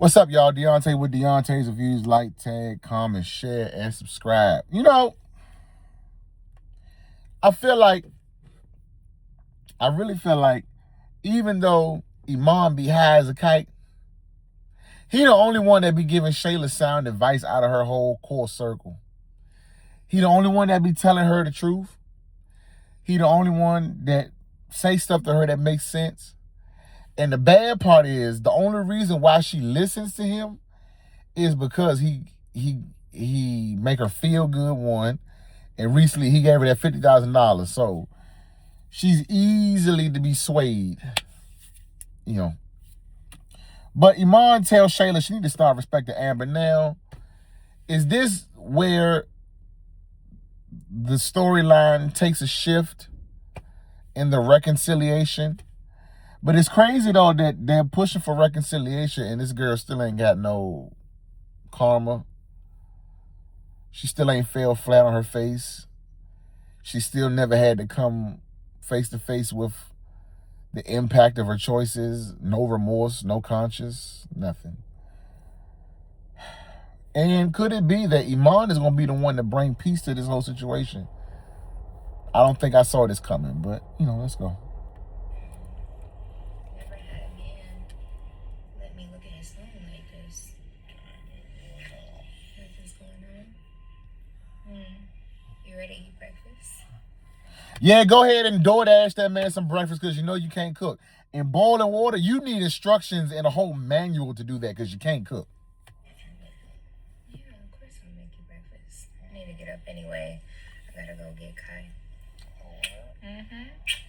What's up, y'all? Deontay with Deontay's Reviews. Like, tag, comment, share, and subscribe. You know, I really feel like, even though Iman be high as a kite, he the only one that be giving Shayla sound advice out of her whole core circle. He the only one that be telling her the truth. He the only one that say stuff to her that makes sense. And the bad part is, the only reason why she listens to him is because he make her feel good, one. And recently he gave her that $50,000. So she's easily to be swayed, you know. But Iman tells Shayla she need to start respecting Amber. Now, is this where the storyline takes a shift in the reconciliation? But it's crazy, though, that they're pushing for reconciliation and this girl still ain't got no karma. She still ain't fell flat on her face. She still never had to come face to face with the impact of her choices. No remorse, no conscience, nothing. And could it be that Iman is going to be the one to bring peace to this whole situation? I don't think I saw this coming, but, you know, let's go. Never had a man let me look at his phone like this. Nothing's going on. You ready to eat breakfast? Yeah, go ahead and DoorDash that man some breakfast because you know you can't cook. In boiling water, you need instructions and a whole manual to do that because you can't cook. Yeah, of course I'll make you breakfast. I need to get up anyway. I gotta go get Kai.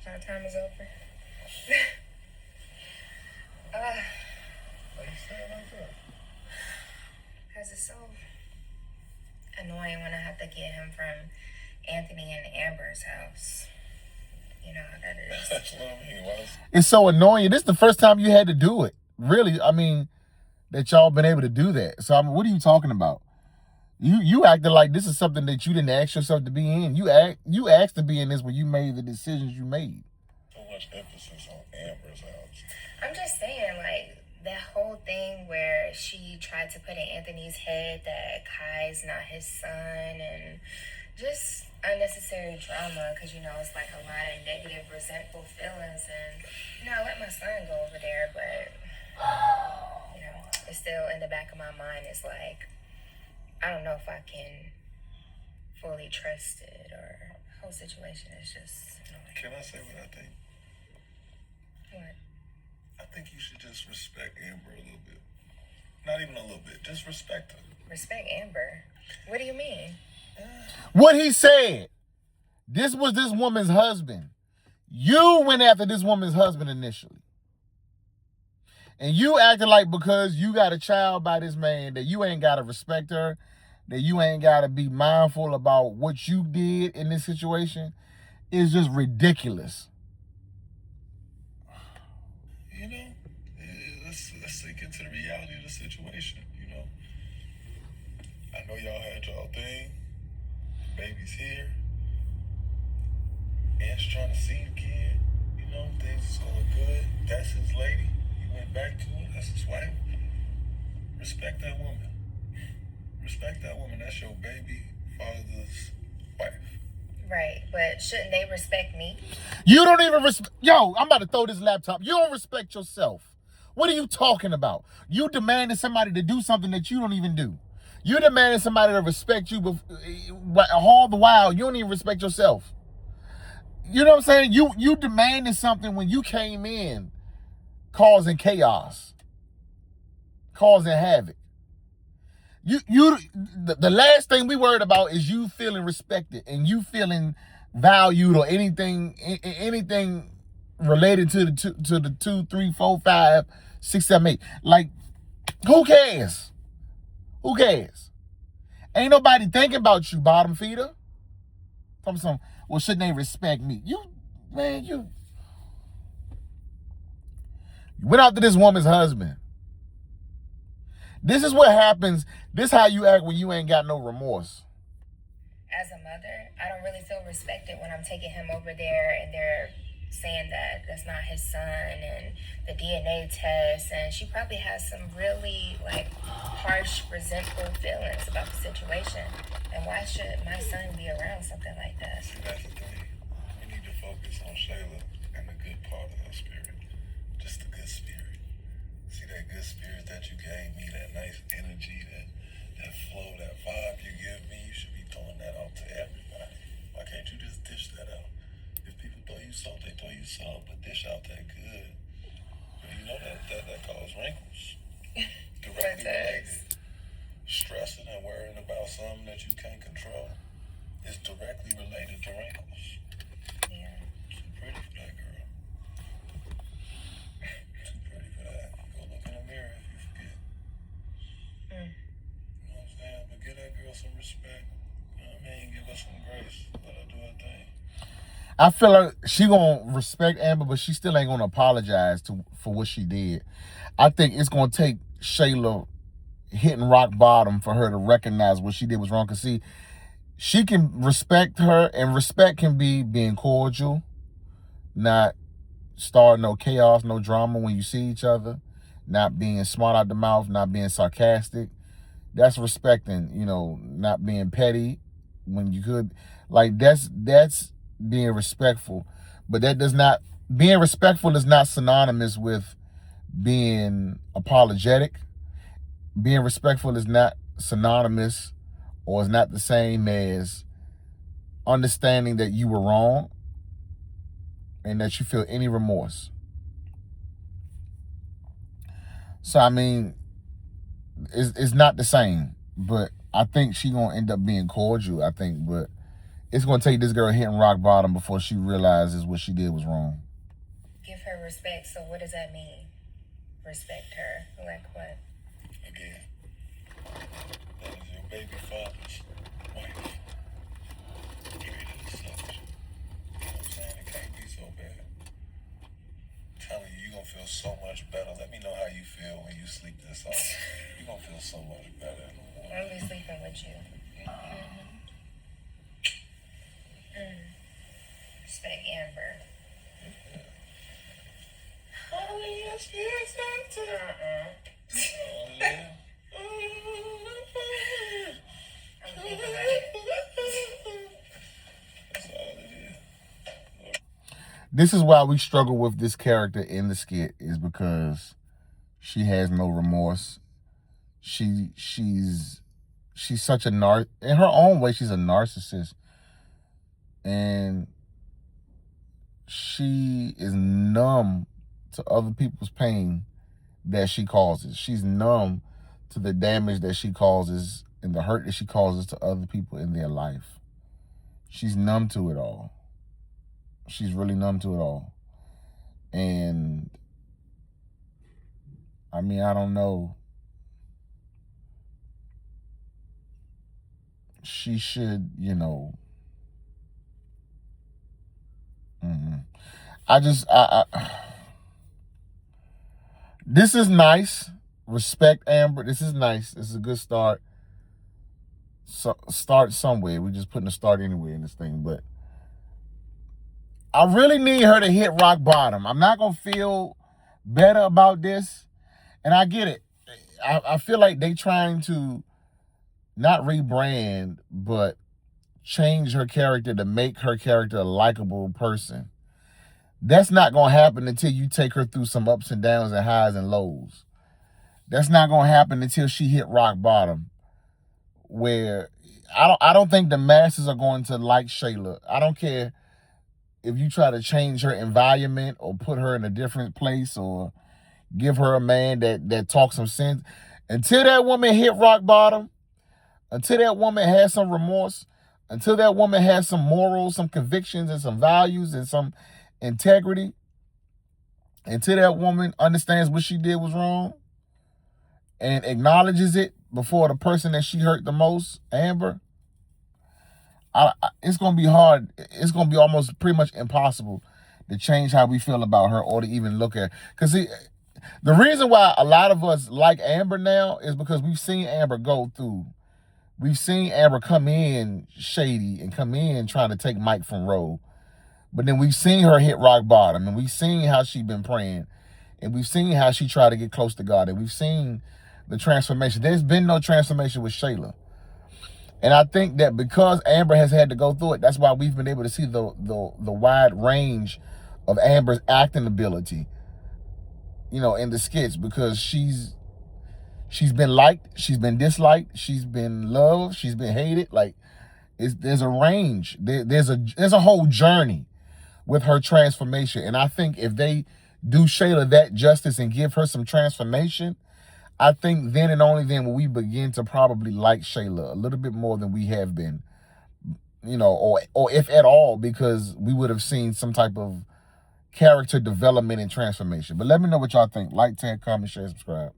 Our time is over. Why you saying like that? Because it's so annoying when I have to get him from Anthony and Amber's house. You know how that is. That's what I mean. Why is It's so annoying. This is the first time you had to do it. Really, I mean, that y'all been able to do that. So, I mean, what are you talking about? You acted like this is something that you didn't ask yourself to be in. You asked to be in this when you made the decisions you made. so much emphasis on Amber's house? I'm just saying, like, that whole thing where she tried to put in Anthony's head that Kai's not his son, and just unnecessary drama, because, you know, it's like a lot of negative, resentful feelings. And, you know, I let my son go over there, but, you know, it's still in the back of my mind. It's like, I don't know if I can fully trust it, or the whole situation is just annoying. Can I say what I think? What? I think you should just respect Amber a little bit. Not even a little bit. Just respect her. Respect Amber? What do you mean? What he said. This was this woman's husband. You went after this woman's husband initially. And you acted like because you got a child by this man that you ain't got to respect her, that you ain't got to be mindful about what you did in this situation. Is just ridiculous. You know, let's sink into the reality of the situation. You know, I know y'all had y'all thing. Baby's here. Ant's trying to see the kid. You know, things is going good. That's his lady. He went back to her. That's his wife. Respect that woman. Respect that woman. That's your baby father's wife. Right, but shouldn't they respect me? You don't even respect. Yo, I'm about to throw this laptop. You don't respect yourself. What are you talking about? You demanding somebody to do something that you don't even do. You demanding somebody to respect you, but all the while, you don't even respect yourself. You know what I'm saying? You demanding something when you came in causing chaos, causing havoc. The last thing we worried about is you feeling respected and you feeling valued or anything related to the 2, 3, 4, 5, 6, 7, 8. Like, who cares? Who cares? Ain't nobody thinking about you, bottom feeder. Well, shouldn't they respect me? You went after this woman's husband. This is what happens. This is how you act when you ain't got no remorse. As a mother, I don't really feel respected when I'm taking him over there and they're saying that that's not his son and the DNA test, and she probably has some really like harsh, resentful feelings about the situation. And why should my son be around something like that? See, that's the thing. We need to focus on Shayla and the good part of her spirit. Just the good spirit. See that good spirit that you gave me, that nice energy, that flow, that vibe you give me, you should be throwing that out to everybody. Why can't you just dish that out? If people throw you salt, they throw you salt, but dish out that good. But you know that causes wrinkles. Directly related. Stressing and worrying about something that you can't control is directly related to wrinkles. Yeah. Too pretty for that girl. Too pretty for that. Go look in the mirror if you forget. You know what I'm saying? But give that girl some respect. You know what I mean? Give her some grace. Let her do her thing. I feel like she gonna respect Amber, but she still ain't gonna apologize for what she did. I think it's gonna take Shayla hitting rock bottom for her to recognize what she did was wrong. Cause see, she can respect her, and respect can be being cordial, not starting no chaos, no drama when you see each other, not being smart out the mouth, not being sarcastic. That's respecting, you know, not being petty when you could. Like that's being respectful. But that does not, being respectful is not synonymous with being apologetic. Being respectful is not synonymous or is not the same as understanding that you were wrong and that you feel any remorse. So, I mean, it's not the same, but I think she gonna end up being cordial, I think, but it's gonna take this girl hitting rock bottom before she realizes what she did was wrong. Give her respect. So what does that mean? Respect her. Like what? Again, that is your baby father's wife. Treated as such. You know what I'm saying? It can't be so bad. I'm telling you, you're gonna feel so much better. Let me know how you feel when you sleep this off. You're gonna feel so much better in the morning. I'll be sleeping with you. Respect Amber. Yes, yes, I'm thinking about it. That's all it is. This is why we struggle with this character in the skit, is because she has no remorse. She's such a in her own way, she's a narcissist. And she is numb to other people's pain that she causes. She's numb to the damage that she causes and the hurt that she causes to other people in their life. She's numb to it all. She's really numb to it all. And I mean, I don't know. She should, you know. This is nice. Respect Amber. This is nice. This is a good start. So, start somewhere. We're just putting a start anywhere in this thing. But I really need her to hit rock bottom. I'm not going to feel better about this. And I get it. I feel like they trying to not rebrand, but change her character to make her character a likable person. That's not going to happen until you take her through some ups and downs and highs and lows. That's not going to happen until she hit rock bottom, where I don't think the masses are going to like Shayla. I don't care if you try to change her environment or put her in a different place or give her a man that talks some sense. Until that woman hit rock bottom, until that woman has some remorse, until that woman has some morals, some convictions, and some values and some integrity, until that woman understands what she did was wrong and acknowledges it before the person that she hurt the most, Amber, it's going to be hard. It's going to be almost pretty much impossible to change how we feel about her or to even look at her. Because the reason why a lot of us like Amber now is because we've seen Amber go through. We've seen Amber come in shady and come in trying to take Mike from Roe. But then we've seen her hit rock bottom, and we've seen how she's been praying, and we've seen how she tried to get close to God, and we've seen the transformation. There's been no transformation with Shayla. And I think that because Amber has had to go through it, that's why we've been able to see the wide range of Amber's acting ability, in the skits, because she's been liked, she's been disliked, she's been loved, she's been hated. Like, there's a range. There's a whole journey with her transformation. And I think if they do Shayla that justice and give her some transformation, I think then and only then will we begin to probably like Shayla a little bit more than we have been, or if at all, because we would have seen some type of character development and transformation. But let me know what y'all think. Like, tag, comment, share, subscribe.